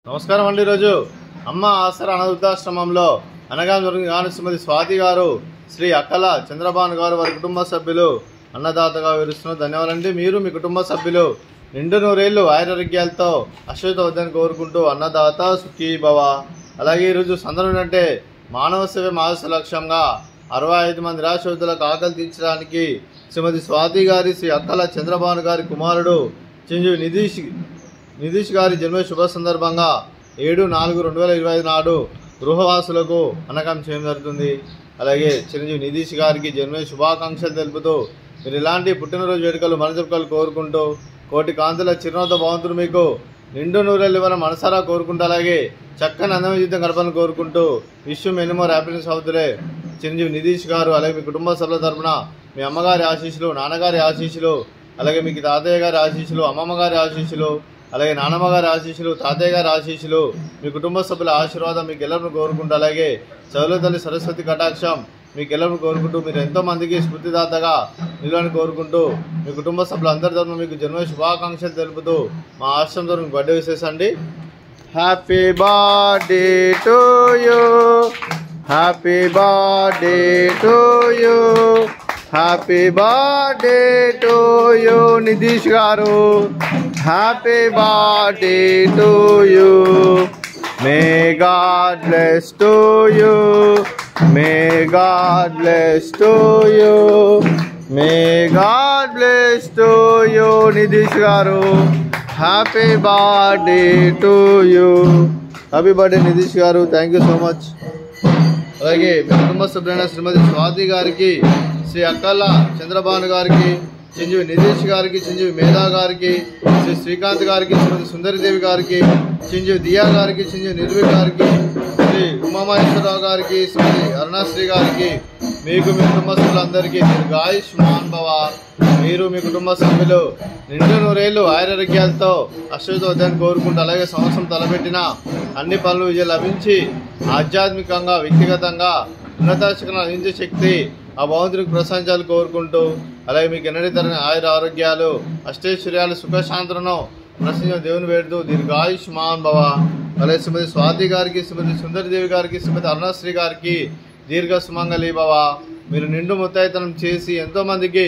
నమస్కారం అండి. ఈరోజు అమ్మ ఆసరా అనాథాశ్రమంలో అనగా శ్రీమతి స్వాతి గారు, శ్రీ అక్కల చంద్రబాను గారు, వారి కుటుంబ సభ్యులు అన్నదాతగా వివరిస్తున్నారు. ధన్యవాదాలండి. మీరు మీ కుటుంబ సభ్యులు నిండు నూరేళ్లు ఆయురారోగ్యాలతో అశ్వతవద్దని కోరుకుంటూ అన్నదాత సుఖీ భవ. అలాగే ఈరోజు సందర్భం అంటే మానవ సేవ మానవ లక్ష్యంగా 65 మంది నిరాశ్రితులకు ఆకలి తీర్చడానికి శ్రీమతి స్వాతి గారి, శ్రీ అక్కల చంద్రబాను గారి కుమారుడు చిరంజీవి నిధీష్ గారి జన్మ శుభ సందర్భంగా 7/4/2025 నాడు గృహవాసులకు అన్నకం చేయడం జరుగుతుంది. అలాగే చిరంజీవి నిధీష్ గారికి జన్మ శుభాకాంక్షలు తెలుపుతూ మీరు ఇలాంటి పుట్టినరోజు వేడుకలు మనసుకలు కోరుకుంటూ కోటి కాంతుల చిరునవ్వుతో భగవంతుడు మీకు నిండు నూరేళ్ళు ఇవ్వాలని మనసారా కోరుకుంటూ అలాగే చక్కని అందమైన జీవితం గడపాలని కోరుకుంటూ విశ్వం ఎన్నోమోర్ హ్యాపీనెస్ అవుతులే చిరంజీవి నిధీష్ గారు. అలాగే మీ కుటుంబ సభ్యుల తరపున మీ అమ్మగారి ఆశీస్సులు, నాన్నగారి ఆశీస్సులు, అలాగే మీకు తాతయ్య గారి ఆశీస్సులు, అమ్మమ్మ గారి ఆశీస్సులు, అలాగే నాన్నమ్మ గారి ఆశీస్సులు, తాతయ్య గారి ఆశీస్సులు, మీ కుటుంబ సభ్యుల ఆశీర్వాదం మీకు ఎల్లరూ కోరుకుంటూ అలాగే చదువుల తల్లి సరస్వతి కటాక్షం మీకు ఎల్లరూ కోరుకుంటూ మీరు ఎంతో మందికి స్ఫూర్తిదాతగా నిలవని కోరుకుంటూ మీ కుటుంబ సభ్యులందరి తరఫున మీకు జన్మ శుభాకాంక్షలు తెలుపుతూ మా ఆశ్రమం ద్వారా మీకు బర్త్డే విశేష అండి. Happy birthday to you, happy birthday to you, happy birthday to you Nidheesh గారు, happy birthday to you. May God bless to you, may God bless to you, may God bless to you Nidheesh గారు. Happy birthday to you. Happy birthday Nidheesh గారు. Thank you so much. అలాగే మీ కుటుంబ సభ్యులైన శ్రీమతి స్వాతి గారికి, శ్రీ అక్కల చంద్రబాను గారికి, చిరంజీవి నిధీష్ గారికి, చిరంజీవి మేధా గారికి, శ్రీ శ్రీకాంత్ గారికి, శ్రీమతి సుందరిదేవి గారికి, చిరంజీవి దియా గారికి, చిరంజీవి నిర్వి గారికి, శ్రీ ఉమామహేశ్వరరావు గారికి, శ్రీమతి అరుణశ్రీ గారికి, మీకు మీ కుటుంబ సభ్యులందరికీ దీర్ఘాయుష్మాన్ భవ. మీరు మీ కుటుంబ సభ్యులు నిండు నూరేళ్లు ఆయురారోగ్యాలతో అశ్వతవద్దని కోరుకుంటూ అలాగే సంవత్సరం తలపెట్టిన అన్ని పనులు విజయం లభించి ఆధ్యాత్మికంగా, వ్యక్తిగతంగా ఉన్నత శిఖరాలు అందించే శక్తి ఆ భగవంతుడికి ప్రశంసాలు కోరుకుంటూ అలాగే మీకు ఎన్నడీ తరగని ఆయుర ఆరోగ్యాలు, అష్టైశ్వర్యాలు, సుఖశాంతులను ప్రశ్నించిన దేవుని వేడుతూ దీర్ఘాయుష్మాన్ భవ. అలాగే శ్రీమతి స్వాతి గారికి, శ్రీమతి సుందరిదేవి గారికి, శ్రీమతి అరుణశ్రీ గారికి దీర్ఘ సుమంగళి భవ. మీరు నిండు ముత్తైతనం చేసి ఎంతోమందికి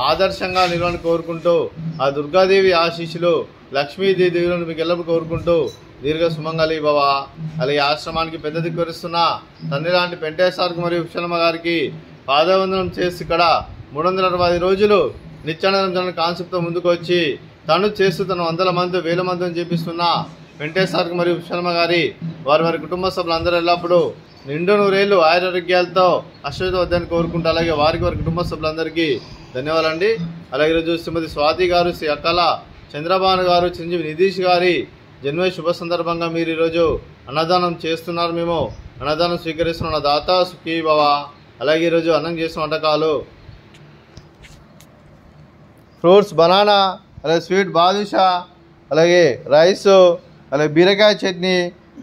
ఆదర్శంగా నిలవని కోరుకుంటూ ఆ దుర్గాదేవి ఆశీస్సులు, లక్ష్మీదేవి దేవులను మీకు ఎల్లప్పుడు కోరుకుంటూ దీర్ఘ సుమంగళి భవ. అలాగే ఆశ్రమానికి పెద్ద దిక్కువరిస్తున్న తండ్రి లాంటి పెంటేశ్వరకు మరియు విశాలమ్మ గారికి పాదవందనం చేసి ఇక్కడ 360 రోజులు నిత్యానందం కాన్సెప్ట్తో ముందుకు వచ్చి తను చేస్తూ తను 100 మంది 1000 మందిని చేపిస్తున్న వెంకటేశ్వరకు మరియు విశాలమ్మ గారి వారి కుటుంబ సభ్యులందరూ ఎల్లప్పుడూ నిండు నూరేళ్లు ఆయురారోగ్యాలతో అశ్వతవద్దని కోరుకుంటూ అలాగే వారి కుటుంబ సభ్యులందరికీ ధన్యవాదాలండి. అలాగే ఈరోజు శ్రీమతి స్వాతి గారు, శ్రీ అక్కల చంద్రబాను గారు, చిరంజీవి నిధీష్ గారి జన్మ శుభ సందర్భంగా మీరు ఈరోజు అన్నదానం చేస్తున్నారు. మేము అన్నదానం స్వీకరిస్తున్న దాత సుఖీ భవ. అలాగే ఈరోజు అన్నం చేసిన వంటకాలు ఫ్రూట్స్, బనానా, అలాగే స్వీట్ బాదుషా, అలాగే రైస్, అలాగే బీరకాయ చట్నీ,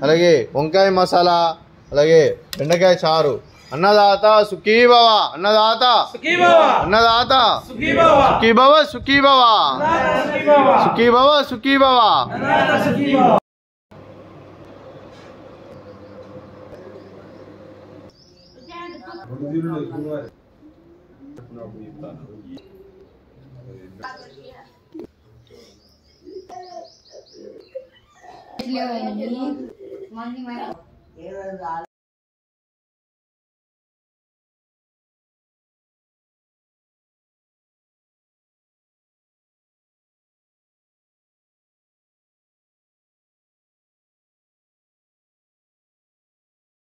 అలాగే వంకాయ మసాలా, అలాగే బెండకాయ చారు. అన్నదాత సుఖీ భవ, అన్నదాత అన్నదాత సుఖీ భవ, సుఖీ భవ, సుఖీ భవ, సుఖీ భవ. మంది